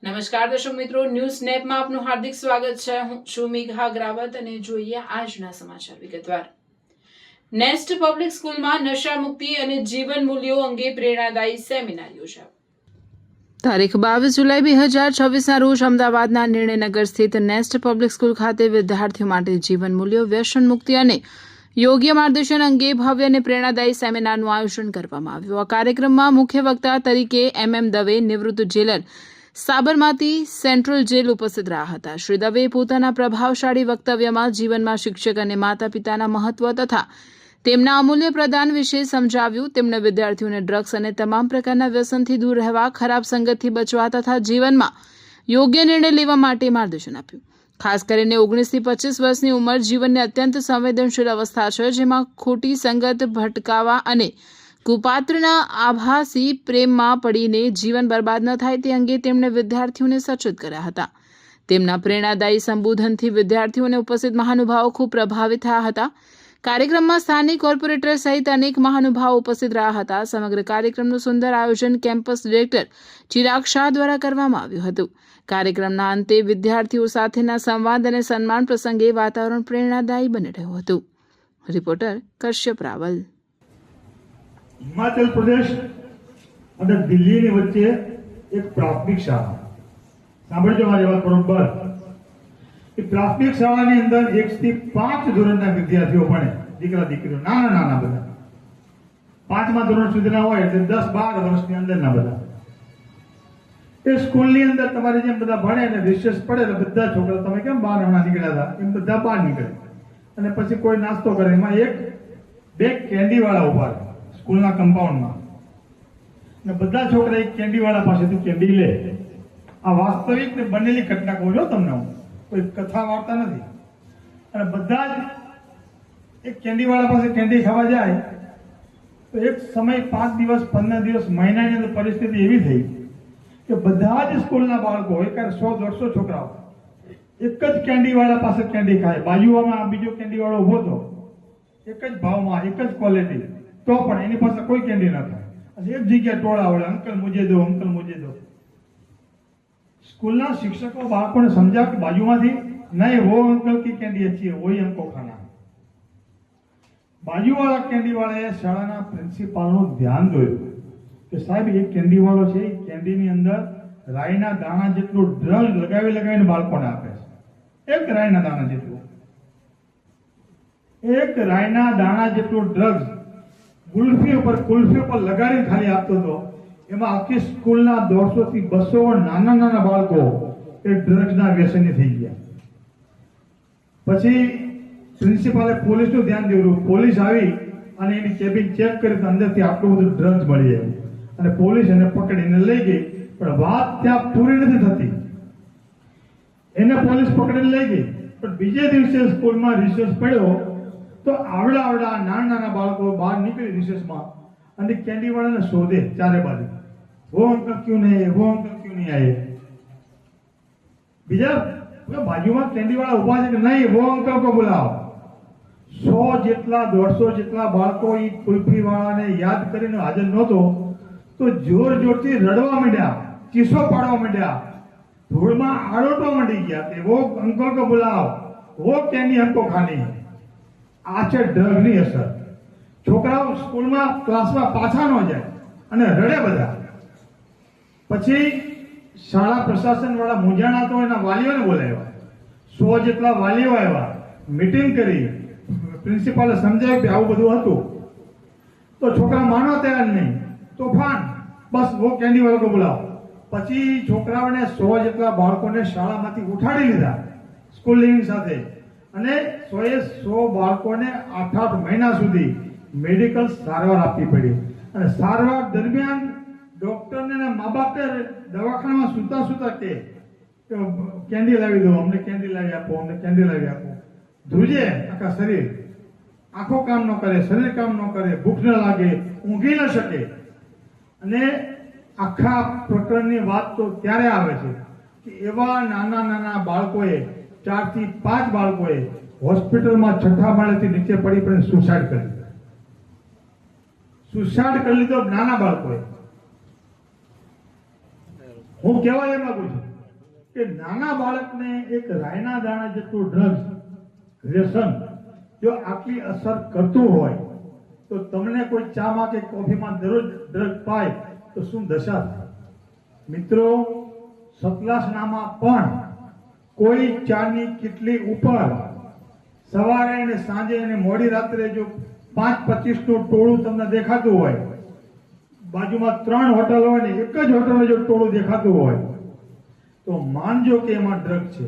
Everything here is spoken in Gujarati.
નમસ્કાર દર્શક મિત્રો, ન્યૂઝ સ્નેપમાં આપનું હાર્દિક સ્વાગત છે. હું છું મેઘા ગ્રાવત અને જોઈએ આજના સમાચાર વિગતવાર. નેસ્ટ પબ્લિક સ્કૂલમાં નશા મુક્તિ અને જીવન મૂલ્યો અંગે પ્રેરણાદાયી સેમિનાર યોજાયો. તારીખ 22 જુલાઈ 2026ના રોજ અમદાવાદના નિર્ણયનગર સ્થિત નેસ્ટ પબ્લિક સ્કૂલ ખાતે વિદ્યાર્થીઓ માટે જીવન મૂલ્યો, વ્યસન મુક્તિ અને યોગ્ય માર્ગદર્શન અંગે ભવ્ય અને પ્રેરણાદાયી સેમિનારનું આયોજન કરવામાં આવ્યું. આ કાર્યક્રમમાં મુખ્ય વક્તા તરીકે MM દવે, નિવૃત્ત જેલર, સાબરમતી સેન્ટ્રલ જેલ ઉપસ્થિત રહ્યા હતા. શ્રી દવેએ પોતાના પ્રભાવશાળી વક્તવ્યમાં જીવનમાં શિક્ષક અને માતા પિતાના મહત્વ તથા તેમના અમૂલ્ય પ્રદાન વિશે સમજાવ્યું. તેમણે વિદ્યાર્થીઓને ડ્રગ્સ અને તમામ પ્રકારના વ્યસનથી દૂર રહેવા, ખરાબ સંગતથી બચવા તથા જીવનમાં યોગ્ય નિર્ણય લેવા માટે માર્ગદર્શન આપ્યું. ખાસ કરીને 19 થી 25 વર્ષની ઉંમર જીવનની અત્યંત સંવેદનશીલ અવસ્થા છે, જેમાં ખોટી સંગત, ભટકાવા અને કુપાત્રના આભાસી પ્રેમમાં પડીને જીવન બરબાદ ન થાય તે અંગે તેમણે વિદ્યાર્થીઓને સચેત કર્યા હતા. તેમના પ્રેરણાદાયી સંબોધનથી વિદ્યાર્થીઓ અને ઉપસ્થિત મહાનુભાવો ખૂબ પ્રભાવિત થયા હતા. કાર્યક્રમમાં સ્થાનિક કોર્પોરેટર સહિત અનેક મહાનુભાવો ઉપસ્થિત રહ્યા હતા. સમગ્ર કાર્યક્રમનું સુંદર આયોજન કેમ્પસ ડિરેક્ટર ચિરાગ શાહ દ્વારા કરવામાં આવ્યું હતું. કાર્યક્રમના અંતે વિદ્યાર્થીઓ સાથેના સંવાદ અને સન્માન પ્રસંગે વાતાવરણ પ્રેરણાદાયી બની રહ્યું હતું. રિપોર્ટર કશ્યપ રાવલ. हिमाचल प्रदेश અને દિલ્હીની વચ્ચે એક પ્રાથમિક શાળા, સાંભળજો મારી વાત બરોબર. એ પ્રાથમિક શાળાની અંદર 1 થી 5 ધોરણના વિદ્યાર્થીઓ ભણે, દીકરા દીકરીઓ, નાના બધા. 5મા ધોરણ સુધીના હોય એટલે 10-12 વર્ષની અંદરના બધા. એ સ્કૂલની અંદર તમારે જેમ બધા ભણે અને રિસેસ પડે એટલે બધા છોકરા, તમે કેમ બહાર હમણાં નીકળ્યા હતા એમ બધા બહાર નીકળે અને પછી કોઈ નાસ્તો કરે. એમાં બે કેન્ડી વાળા ઉભા રહે સ્કૂલના કમ્પાઉન્ડમાં, ને બધા છોકરા એક કેન્ડી વાળા પાસેથી કેન્ડી લે. આ વાસ્તવિક ને બનેલી ઘટના કહું છું તમને, હું કોઈ કથા વાર્તા નથી. અને બધા જ એક કેન્ડી વાળા પાસે કેન્ડી ખાવા જાય તો એક સમય 5 દિવસ, 15 દિવસ, મહિનાની અંદર પરિસ્થિતિ એવી થઈ કે બધા જ સ્કૂલના બાળકો, એકાદ 100-150 છોકરાઓ એક જ કેન્ડી વાળા પાસે કેન્ડી ખાય. બાજુમાં બીજો કેન્ડી વાળો ઉભો હતો, એક જ ભાવમાં, એક જ ક્વોલિટી, તો પણ એની પાસે કોઈ કેન્ડી ન થાય. અને એક જગ્યાએ ટોળા વળે, અંકલ મુજે દો, અંકલ મુજે દો. સ્કૂલના શિક્ષકો બાળકોને સમજાવ કે બાજુમાંથી નહીં, વો અંકલ કી કેન્ડી अच्छी है, वही हमको खाना. બાજુવાળા કેન્ડી વાળાએ શાળાના પ્રિન્સિપાલનું ધ્યાન દોર્યું કે સાહેબ એ કેન્ડી વાળો છે, એ કેન્ડીની અંદર રાઈના દાણા જેટલું ડ્રગ લગાવીને બાળકોને આપે છે. એક રાઈના દાણા જેટલું ડ્રગ્સ કુલ્ફી ઉપર લગાડીને ખાલી આપતો હતો. એમાં આખી સ્કૂલના 150 થી 200 નાના બાળકો એ ડ્રગ્સના વ્યસની થઈ ગયા. પછી પ્રિન્સિપાલે પોલીસનું ધ્યાન દોર્યું. પોલીસ આવી અને એની કેબિન ચેક કરી તો અંદરથી આટલું બધું ડ્રગ્સ મળી આવ્યું અને પોલીસ એને પકડીને લઈ ગઈ. પણ વાત ત્યાં પૂરી નથી થતી. એને પોલીસ પકડીને લઈ ગઈ, પણ બીજે દિવસે સ્કૂલમાં રિસેસ પડ્યો તો આવડા નાના બાળકો બહાર નીકળી રિસેસમાં અને કેન્ડી વાળાને શોધે ચારે બાજુ. વો અંકલ ક્યું નહીં આયે. બીજા બાજુમાં કેન્ડી વાળા ઉભા છે કે નહીં, વો અંકલ કો બોલાવો. 100 જેટલા 150 જેટલા બાળકો એ કુલ્ફી વાળાને યાદ કરીને હાજર નહોતો તો જોરથી રડવા માંડ્યા, ચીસો પાડવા માંડ્યા, ધૂળમાં આરોટવા માંડી ગયા કે વો અંકલ કો બોલાવો, વો કેન્ડી हमको ખાની. આ છે ડ્રગની અસર. છોકરાઓ સ્કૂલમાં, ક્લાસમાં પાછા ન જાય અને રડે બધા. પછી શાળા પ્રશાસન વાળા મૂંઝાણા તો એના વાલીઓને બોલાવ્યા. 100 જેટલા વાલીઓ આવ્યા, મીટિંગ કરી, પ્રિન્સિપાલે સમજાવ્યું કે આવું બધું હતું. તો છોકરા માનવા તૈયાર નહીં, તોફાન, બસ વો કેન્ડી વાળો કો બોલાવો. પછી છોકરાઓને 100 જેટલા બાળકોને શાળામાંથી ઉઠાડી લીધા સ્કૂલ લિવિંગ સાથે અને 100 બાળકોને 8 મહિના સુધી મેડિકલ સારવાર આપવી પડી. અને સારવાર દરમિયાન ડોક્ટરને મા બાપે દવાખાનામાં સુતા કે કેન્ડી લાવી દો, અમને કેન્ડી લાવી આપો. ધ્રુજે આખા શરીર, આંખો કામ ન કરે, શરીર કામ ન કરે, ભૂખ ન લાગે, ઊંઘી ન શકે. અને આખા પ્રકરણની વાત તો ત્યારે આવે છે કે એવા નાના બાળકોએ, 4 થી 5 બાળકોએ હોસ્પિટલમાં 6થા માળેથી નીચે પડીને સુસાઇડ કરી લીધો નાના બાળકોએ. હું કહેવા એમ માંગુ છું કે નાના બાળકને એક રાયના દાણા જેટલું ડ્રગ્સ વ્યસન જો આટલી અસર કરતું હોય તો તમને કોઈ ચામાં કે કોફીમાં દરરોજ ડ્રગ પાય તો શું દશા થાય? મિત્રો, સતલાસણામાં પણ કોઈ ચાની કીટલી ઉપર સવારે અને સાંજે અને મોડી રાત્રે જો 5-25 નું ટોળું તમને દેખાતું હોય, બાજુમાં 3 હોટલ હોય ને એક જ હોટલમાં જો ટોળું દેખાતું હોય તો માનજો કે એમાં ડ્રગ છે.